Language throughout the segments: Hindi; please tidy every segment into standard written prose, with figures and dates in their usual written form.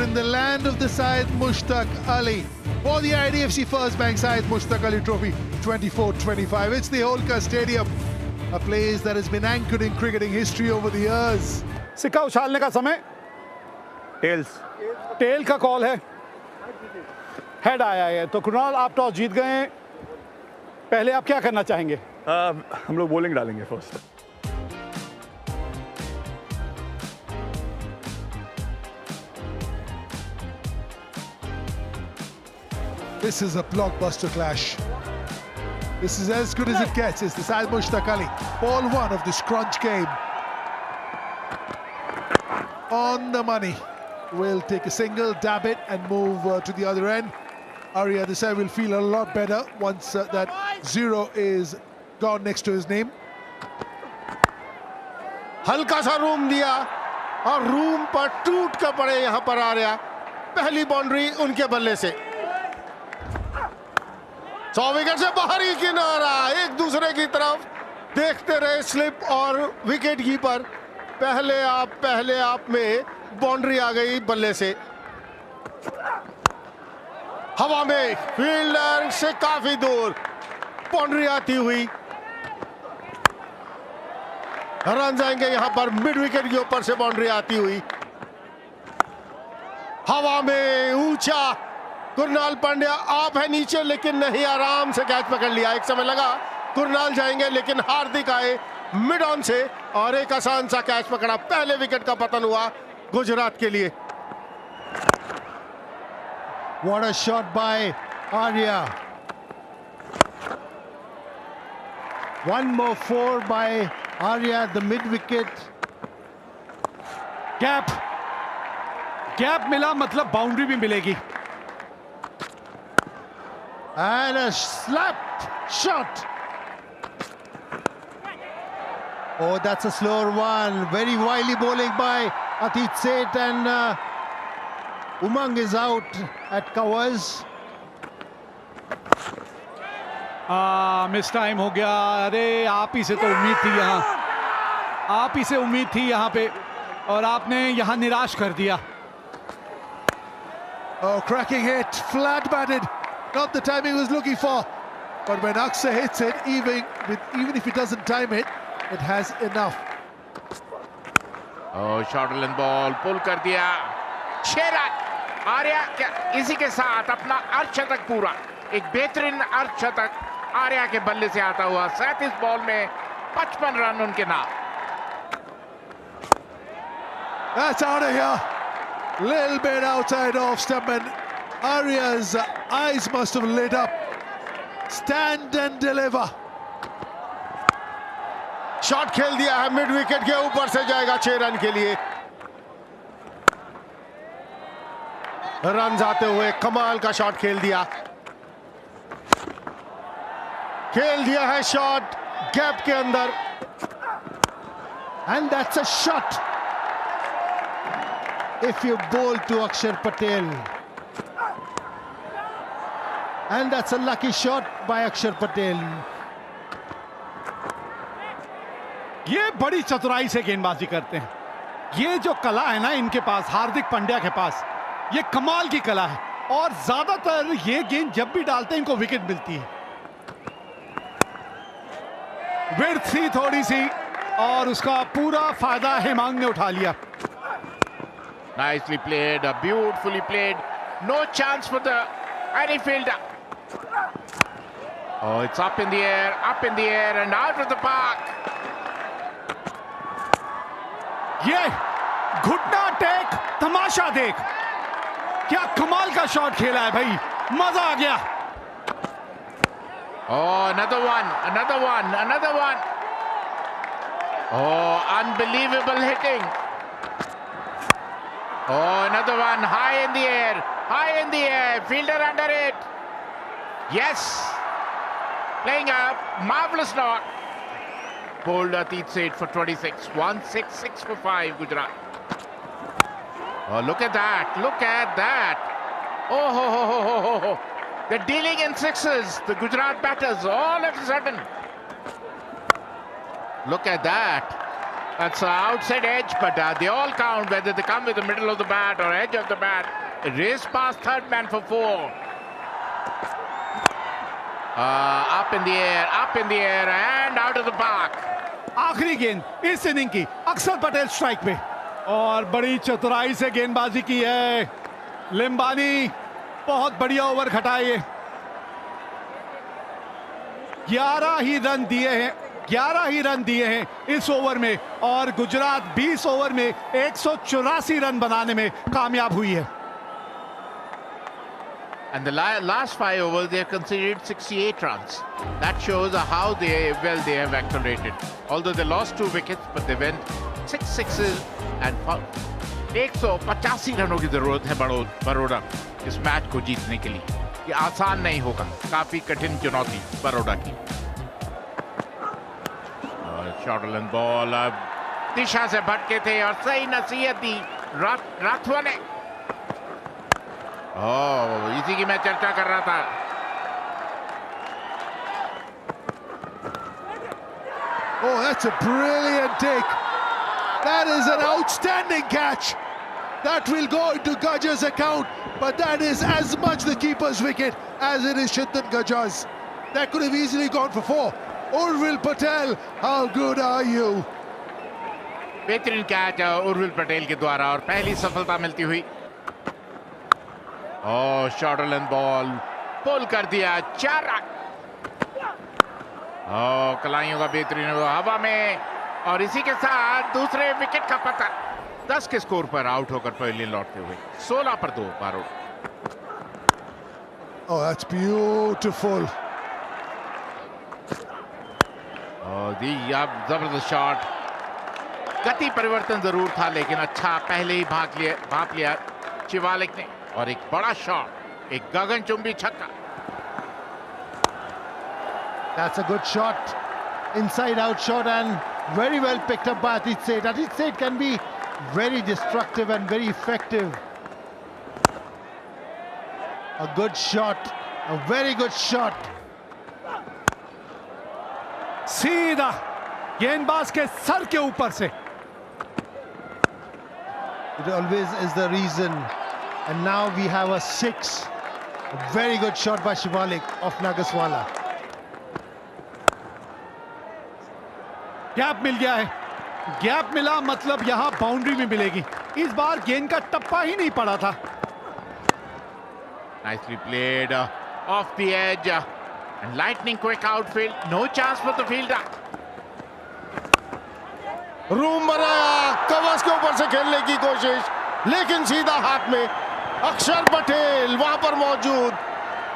and the land of the Syed Mushtaq Ali for the IDFC First Bank Syed Mushtaq Ali Trophy 24-25. It's the Holkar Stadium, a place that has been anchored in cricketing history over the years. सिक्का उछालने का समय टेल का कॉल है, हेड आया है। तो कुणाल, आप टॉस जीत गए हैं, पहले आप क्या करना चाहेंगे? हम लोग बॉलिंग डालेंगे first. This is a blockbuster clash. This is as good as it gets. It's the Syed Mushtaq Ali. Ball one of the scrunch game. On the money. Will take a single, dab it and move to the other end. Arya this side will feel a lot better once that zero is gone next to his name. हल्का सा रूम दिया और रूम पर टूट कर पड़े यहाँ पर आर्या। पहली बाउंड्री उनके बल्ले से। 100 विकेट से बाहरी किनारा, एक दूसरे की तरफ देखते रहे स्लिप और विकेट कीपर। पहले आप में बाउंड्री आ गई बल्ले से। हवा में फील्डर से काफी दूर बाउंड्री आती हुई। रन जाएंगे यहां पर मिड विकेट के ऊपर से बाउंड्री आती हुई। हवा में ऊंचा कुरनाल पांड्या आप है नीचे, लेकिन नहीं, आराम से कैच पकड़ लिया। एक समय लगा कुरनाल जाएंगे, लेकिन हार्दिक आए मिड ऑन से और एक आसान सा कैच पकड़ा। पहले विकेट का पतन हुआ गुजरात के लिए। What a shot by Arya. One more four by Arya at the mid wicket. Gap मिला मतलब बाउंड्री भी मिलेगी। And a slap shot. Oh, that's a slower one. Very wily bowling by Atit Seth, and Umang is out at covers. Miss time हो गया। अरे आप ही से तो उम्मीद थी यहाँ, आप ही से उम्मीद थी यहाँ पे, और आपने यहाँ निराश कर दिया। Oh, cracking hit, flat batted. Not the timing he was looking for. But when Aksa hits it, even if he doesn't time it, it has enough. Oh, short and ball, pull कर दिया। 6 रन। आर्या क्या इसी के साथ अपना अर्धशतक पूरा, एक बेहतरीन अर्धशतक आर्या के बल्ले से आता हुआ। 37 बॉल में 55 रन उनके नाम। That's out of here. Little bit outside off stump, and Arya's eyes must have lit up. Stand and deliver. Shot खेल दिया है मिड विकेट के ऊपर से, जाएगा 6 रन के लिए। रन आते हुए कमाल का शॉट खेल दिया है शॉट गैप के अंदर। And that's a shot. If you bowl to Akshar Patel. And that's a lucky shot by Akshar Patel. ये बड़ी चतुराई से गेंदबाजी करते हैं। ये जो कला है ना इनके पास, हार्दिक पांड्या के पास, ये कमाल की कला है। और ज्यादातर ये गेंद जब भी डालते हैं इनको विकेट मिलती है। विड्थ थी थोड़ी सी और उसका पूरा फायदा हेमांग ने उठा लिया। Nicely played, beautifully played. No chance for the any fielder. Oh, it's up in the air and out of the park. ये घुटना टेक, तमाशा देख, क्या कमाल का शॉट खेला है भाई, मजा आ गया। Oh, another one. Oh, unbelievable hitting. Oh, another one, high in the air, fielder under it. Yes, playing a marvelous knock. Bowled Atit Seth for 26, 166 for 5, Gujarat. Oh, look at that. Oh, ho. They're dealing in sixes, the Gujarat batters, all of a sudden. Look at that. That's the outside edge, but they all count, whether they come with the middle of the bat or edge of the bat. Race past third man for 4. Up in the air, and out of the park. आखिरी गेंद इस इनिंग की, अक्षर पटेल स्ट्राइक पे, और बड़ी चतुराई से गेंदबाजी की है लिम्बानी। बहुत बढ़िया ओवर खटाए। 11 ही रन दिए हैं इस ओवर में, और गुजरात 20 ओवर में 184 रन बनाने में कामयाब हुई है। And the last 5 overs, they have conceded 68 runs. That shows how they have accelerated. Although they lost 2 wickets, but they went 6 sixes and 185 रनों की जरूरत है बड़ौदा इस मैच को जीतने के लिए। ये आसान नहीं होगा, काफी कठिन चुनौती बड़ौदा की। शॉर्ट लेंथ बॉल, दिशा से भटके थे और सही नसीहत दी राठवा ने। इसी की मैं चर्चा कर रहा था। Oh, that's a brilliant take. That is an outstanding catch. That will go into Gajjar's account, but that is as much the keeper's wicket as it is Chintan Gajjar's. That could have easily gone for 4. Urvil Patel, how good are you? बेहतरीन कैच उर्विल पटेल के द्वारा और पहली सफलता मिलती हुई। शॉर्ट लेंथ बॉल पुल कर दिया, 4 रन। कलाइयों का बेहतरीन हवा में, और इसी के साथ दूसरे विकेट का पता। 10 के स्कोर पर आउट होकर पवेलियन लौटते हुए 16 पर 2 बारो। Oh, that's beautiful. जबरदस्त शॉट। गति परिवर्तन जरूर था, लेकिन अच्छा पहले ही भाप लिया शिवालिक ने, और एक बड़ा शॉट, एक गगनचुंबी छक्का। That's a good shot, inside out shot, and very well picked up by Atit Seth. Atit Seth can be very destructive and very effective. A good shot, a very good shot. सीधा गेंदबाज के सर के ऊपर से। It always is the reason, and now we have a 6. A very good shot by Shivalik of Nagaswala. Gap मिल गया है, गैप मिला मतलब यहां बाउंड्री में मिलेगी। इस बार गेंद का टप्पा ही नहीं पड़ा था। Nicely played, off the edge, and lightning quick outfield. No chance for the fielder. Room बनाया, कवच के ऊपर से खेलने की कोशिश, लेकिन सीधा हाथ में। अक्षर पटेल वहां पर मौजूद,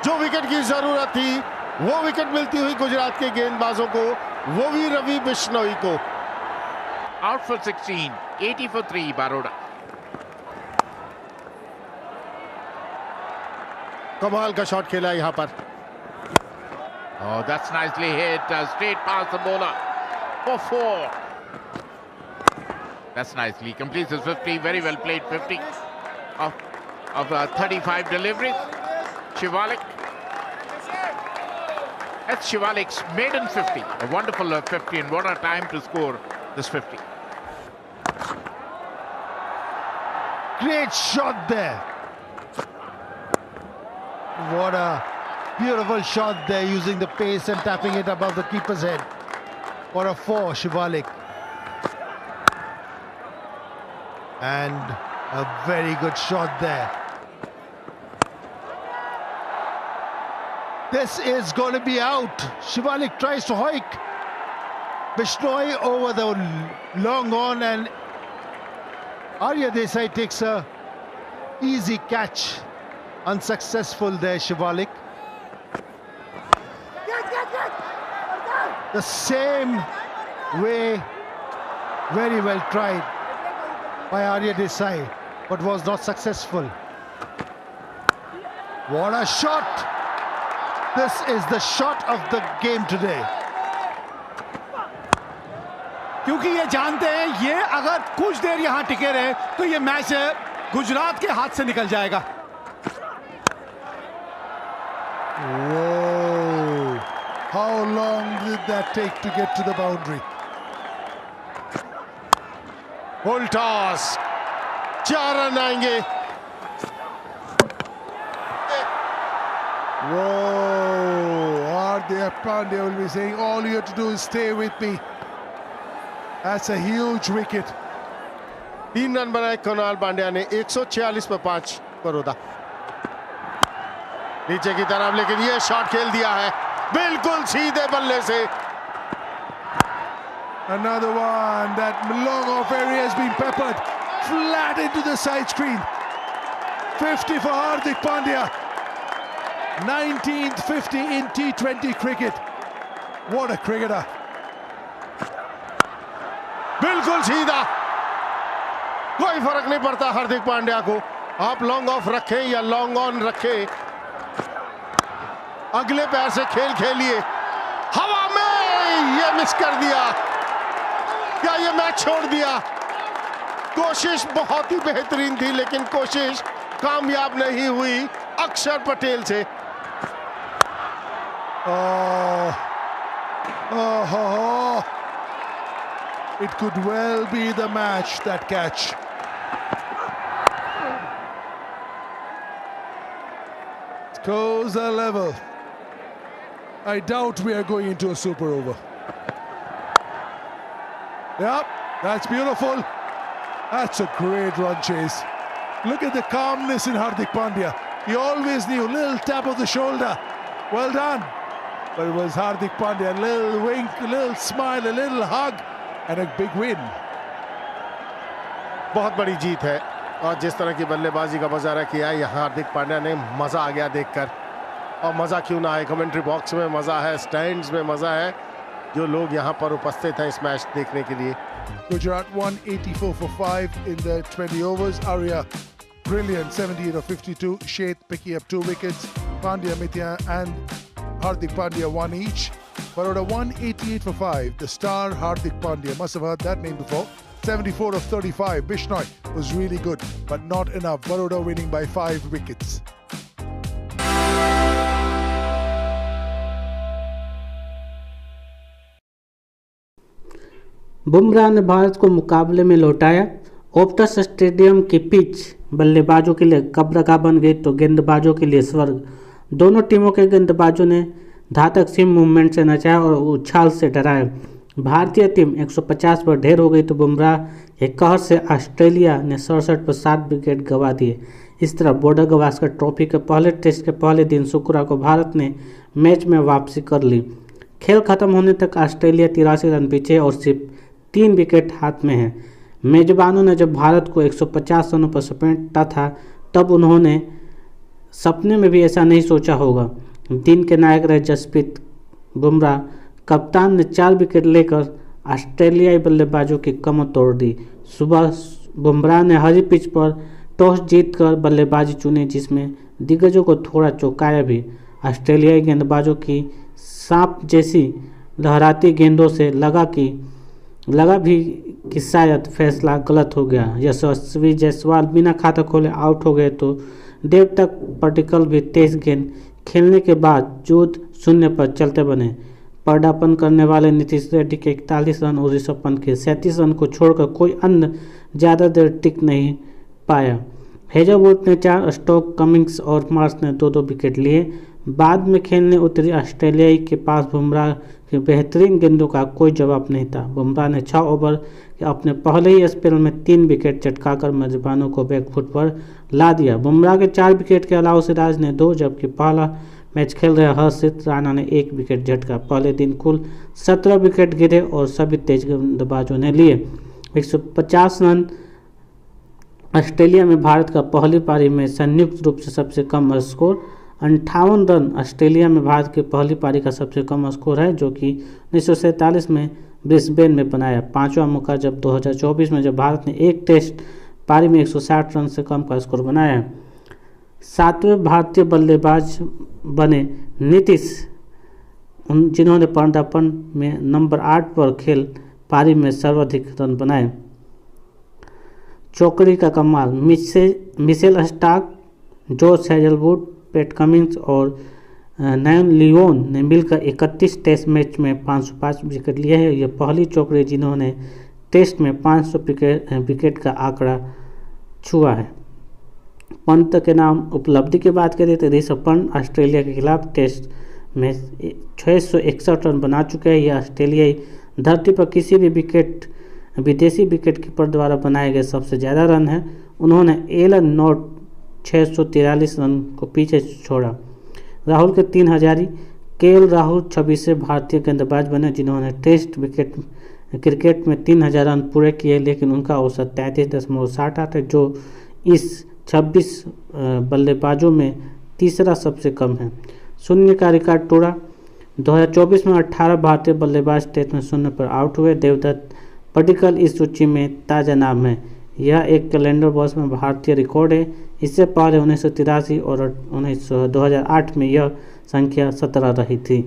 जो विकेट की जरूरत थी वो विकेट मिलती हुई गुजरात के गेंदबाजों को, वो भी रवि बिश्नोई को। Out for 16, 80 for 3 Baroda. कमाल का शॉट खेला यहाँ पर। That's nicely hit, straight past the bowler for 4. That's nicely completes his 50. Very well played 50 of 35 deliveries. Shivalik. That's Shivalik's maiden 50. A wonderful 50, and what a time to score this 50. Great shot there. What a beautiful shot there, using the pace and tapping it above the keeper's head. For a 4, Shivalik. And a very good shot there. This is going to be out. Shivalik tries to hoik. Bishnoi over the long on, and Arya Desai takes a easy catch. Unsuccessful there, Shivalik. The same way, very well tried by Arya Desai, but was not successful. What a shot! This is the shot of the game today. क्योंकि ये जानते हैं, ये अगर कुछ देर यहां टिके रहे तो ये मैच गुजरात के हाथ से निकल जाएगा। Whoa! How long did that take to get to the boundary? Full toss, 4 run आएंगे। Whoa, Hardik Pandya will be saying, all you have to do is stay with me. That's a huge wicket. 3 run बनाए कुणाल पांड्या ने, 146 पर 5 बड़ौदा। नीचे की तरफ, लेकिन ये शॉट खेल दिया है बिल्कुल सीधे बल्ले से। Another one. That long off area has been peppered flat into the side screen. 50 for Hardik Pandya. 19th 50 in T20 cricket. What a cricketer. बिल्कुल सीधा, कोई फर्क नहीं पड़ता हार्दिक पांड्या को। आप लॉन्ग ऑफ रखें या लॉन्ग ऑन रखें, अगले पैर से खेल खेलिए। हवा में ये मिस कर दिया, क्या ये मैच छोड़ दिया? कोशिश बहुत ही बेहतरीन थी, लेकिन कोशिश कामयाब नहीं हुई अक्षर पटेल से। It could well be the match, that catch. Scores are level. I doubt we are going into a super over. Yep, that's beautiful. That's a great run chase. Look at the calmness in Hardik Pandya. He always knew, little tap of the shoulder. Well done. But it was Hardik Pandya, a little wink, a little smile, a little hug, and a big win. बहुत बड़ी जीत है, और जिस तरह की बल्लेबाजी का मुजाहरा किया है यहाँ हार्दिक पांड्या ने, मजा आ गया देखकर। और मजा क्यों ना आए, कमेंट्री बॉक्स में मजा है, स्टैंड्स में मजा है, जो लोग यहाँ पर उपस्थित हैं इस मैच देखने के लिए। Gujarat won 84 for 5 in the 20 overs. Arya, brilliant, 78 of 52. Sheth picking up 2 wickets. Pandya, Mithya and Hardik Pandya 1 each. Baroda won 88 for 5. The star Hardik Pandya, must have heard that name before. 74 of 35. Bishnoi was really good, but not enough. Baroda winning by 5 wickets. Bumrah ने भारत को मुकाबले में लौटाया। ओप्टस स्टेडियम की पिच बल्लेबाजों के लिए कब्रगाह बन गई तो गेंदबाजों के लिए स्वर्ग। दोनों टीमों के गेंदबाजों ने धातक सीम मूवमेंट से नचाया और उछाल से डराया। भारतीय टीम 150 पर ढेर हो गई तो बुमराह के कहर से ऑस्ट्रेलिया ने 67 पर 7 विकेट गंवा दिए। इस तरह बॉर्डर गवास्कर ट्रॉफी के पहले टेस्ट के पहले दिन शुक्रवार को भारत ने मैच में वापसी कर ली। खेल खत्म होने तक ऑस्ट्रेलिया 83 रन पीछे और सिर्फ 3 विकेट हाथ में है। मेजबानों ने जब भारत को 150 रनों पर समेटा था तब उन्होंने सपने में भी ऐसा नहीं सोचा होगा। दिन के नायक रहे जसप्रीत बुमराह कप्तान ने 4 विकेट लेकर ऑस्ट्रेलियाई बल्लेबाजों की कमर तोड़ दी। सुबह बुमराह ने हरी पिच पर टॉस जीतकर बल्लेबाजी चुनी, जिसमें दिग्गजों को थोड़ा चौंकाया भी। ऑस्ट्रेलियाई गेंदबाजों की सांप जैसी लहराती गेंदों से लगा भी कि शायद फैसला गलत हो गया। यशस्वी जायसवाल बिना खाता खोले आउट हो गए तो देवतक पटिकल भी 23 गेंद खेलने के बाद जोध 0 पर चलते बने। पदार्पण करने वाले नीतीश रेड्डी के 41 रन और ऋषभ पंत के 37 रन को छोड़कर कोई अन्य ज़्यादा देर टिक नहीं पाया। हेजलवुड ने 4, स्टोक, कमिंग्स और मार्श ने 2-2 विकेट लिए। बाद में खेलने उतरी ऑस्ट्रेलियाई के पास बुमराह के बेहतरीन गेंदों का कोई जवाब नहीं था। बुमराह ने 6 ओवर के अपने पहले ही स्पेल में 3 विकेट चटकाकर मेजबानों को बैकफुट पर ला दिया। बुमराह के 4 विकेट के अलावा सिराज ने 2, जबकि पहला मैच खेल रहे हर्षित राणा ने 1 विकेट झटका। पहले दिन कुल 17 विकेट गिरे और सभी तेज गेंदबाजों ने लिए। 150 रन ऑस्ट्रेलिया में भारत का पहली पारी में संयुक्त रूप से सबसे कम स्कोर। 58 रन ऑस्ट्रेलिया में भारत की पहली पारी का सबसे कम स्कोर है, जो कि 1947 में ब्रिस्बेन में बनाया। 5वां मौका जब 2024 में जब भारत ने एक टेस्ट पारी में 160 रन से कम का स्कोर बनाया। 7वें भारतीय बल्लेबाज बने नीतीश, जिन्होंने पदार्पण में नंबर 8 पर खेल पारी में सर्वाधिक रन बनाए। चौकड़ी का कमाल, Mitchell Starc, Josh Hazlewood, PAT Cummins और नैन लियोन ने मिलकर 31 टेस्ट मैच में 505 विकेट लिए हैं। ये पहली चौकड़ी जिन्होंने टेस्ट में 500 विकेट का आंकड़ा छुआ है। पंत के नाम उपलब्धि की बात करें तो ऋषभ पंत ऑस्ट्रेलिया के खिलाफ टेस्ट में 661 रन बना चुके हैं। यह ऑस्ट्रेलियाई धरती पर किसी भी विदेशी विकेटकीपर द्वारा बनाए गए सबसे ज़्यादा रन है। उन्होंने एलन नॉट 643 रन को पीछे छोड़ा। राहुल के 3000 केएल राहुल 26वें भारतीय गेंदबाज बने जिन्होंने टेस्ट क्रिकेट में 3000 रन पूरे किए, लेकिन उनका औसत 33.68 है जो इस 26 बल्लेबाजों में तीसरा सबसे कम है। शून्य का रिकॉर्ड तोड़ा। 2024 में 18 भारतीय बल्लेबाज टेस्ट में शून्य पर आउट हुए। देवदत्त पडिक्कल इस सूची में ताज़ा नाम है। यह एक कैलेंडर वर्ष में भारतीय रिकॉर्ड है। इससे पहले 1983 और 2008 में यह संख्या 17 रही थी।